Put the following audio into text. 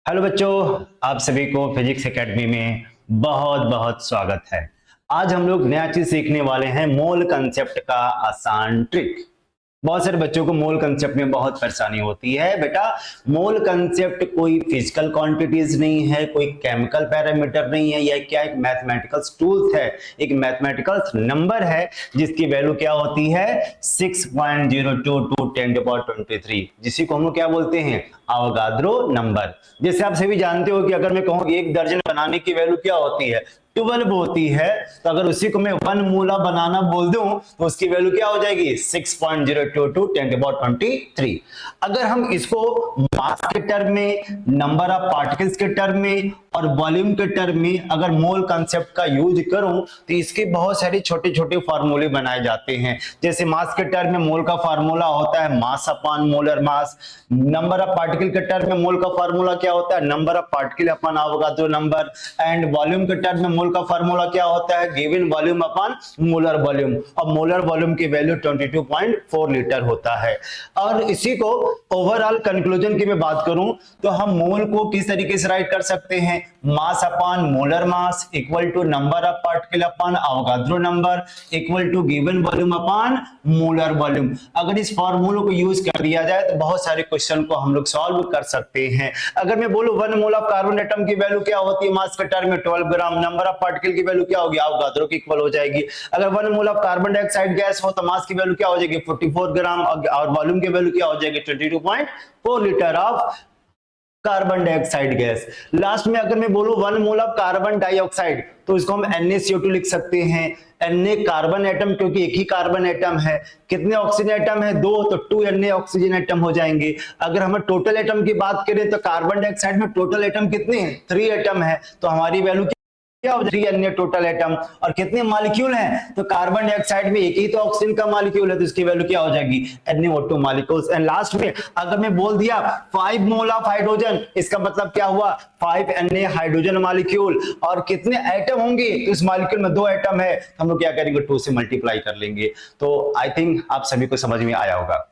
Hello बच्चों, आप सभी को फिजिक्स एकेडमी में बहुत बहुत स्वागत है। आज हम लोग नया चीज सीखने वाले हैं, मोल कंसेप्ट का आसान ट्रिक। बहुत सारे बच्चों को मोल कंसेप्ट में बहुत परेशानी होती है। बेटा, मोल कंसेप्ट कोई फिजिकल क्वांटिटीज नहीं है, कोई केमिकल पैरामीटर नहीं है, यह क्या एक मैथमेटिकल टूल्स है, एक मैथमेटिकल नंबर है जिसकी वैल्यू क्या होती है 6.02 10⁻23, जिसी को हम क्या बोलते हैं, अवोगाद्रो नंबर। जैसे आप सभी जानते हो कि अगर मैं कहूं एक दर्जन बनाने की वैल्यू क्या होती है 12 होती है, तो अगर उसी को मैं वन मूला बनाना बोल दूं तो उसकी वैल्यू क्या हो जाएगी 6.022 10⁻23। अगर हम इसको मास के टर्म में, नंबर ऑफ पार्टिकल्स के टर्म में और वॉल्यूम के टर्म में अगर मोल कंसेप्ट का यूज करूं तो इसके बहुत सारे छोटे छोटे फार्मूले बनाए जाते हैं। जैसे मास के टर्म में मोल का फार्मूला होता है मास upon molar mass, number of particle के टर्म में मोल का फार्मूला क्या होता है number of particle upon Avogadro number, and volume के टर्म में मोल का फार्मूला क्या होता है given volume upon molar volume, और मोलर वॉल्यूम की वैल्यू 22.4 लीटर होता है। और इसी को ओवरऑल कंक्लूजन की मैं बात करूं तो हम मोल को किस तरीके से राइट कर सकते हैं, mass upon molar mass equal to number of particle upon Avogadro number equal to given volume upon molar volume. अगर इस फार्मूले को यूज कर दिया जाए तो बहुत सारे क्वेश्चन को हम लोग सॉल्व कर सकते हैं। अगर मैं बोलूं 1 मोल ऑफ कार्बन एटम की वैल्यू क्या होती है मास के टर्म में 12 ग्राम, नंबर ऑफ पार्टिकल की वैल्यू क्या होगी अवोगाद्रो की इक्वल हो जाएगी। अगर 1 mole of carbon dioxide gas हो तो मास की वैल्यू क्या हो जाएगी 44 ग्राम और वॉल्यूम की वैल्यू क्या हो जाएगी 22.4 litre of carbon dioxide gas. Last में अगर मैं बोलूं 1 मोल ऑफ कार्बन डाइऑक्साइड तो इसको हम NaCO2 लिख सकते हैं। Na कार्बन एटम, क्योंकि एक ही कार्बन एटम है। कितने ऑक्सीजन एटम है 2, तो 2 Na ऑक्सीजन एटम हो जाएंगे। अगर हम टोटल एटम की बात करें तो कार्बन डाइऑक्साइड में टोटल एटम कितने हैं 3 एटम है, तो हमारी वैल्यू क्या हो जाएगी अन्य टोटल एटम। और कितने मॉलिक्यूल हैं तो कार्बन डाइऑक्साइड में एक ही तो ऑक्सीजन का मॉलिक्यूल है, तो इसकी वैल्यू क्या हो जाएगी NaO2 मॉलिक्यूल्स। एंड लास्ट में अगर मैं बोल दिया 5 मोल ऑफ हाइड्रोजन, इसका मतलब क्या हुआ 5 Na हाइड्रोजन मॉलिक्यूल। और कितने एटम होंगे तो इस मॉलिक्यूल में 2 एटम है, हम लोग क्या करेंगे 2 से मल्टीप्लाई कर लेंगे। तो आई थिंक आप सभी को समझ में आया होगा।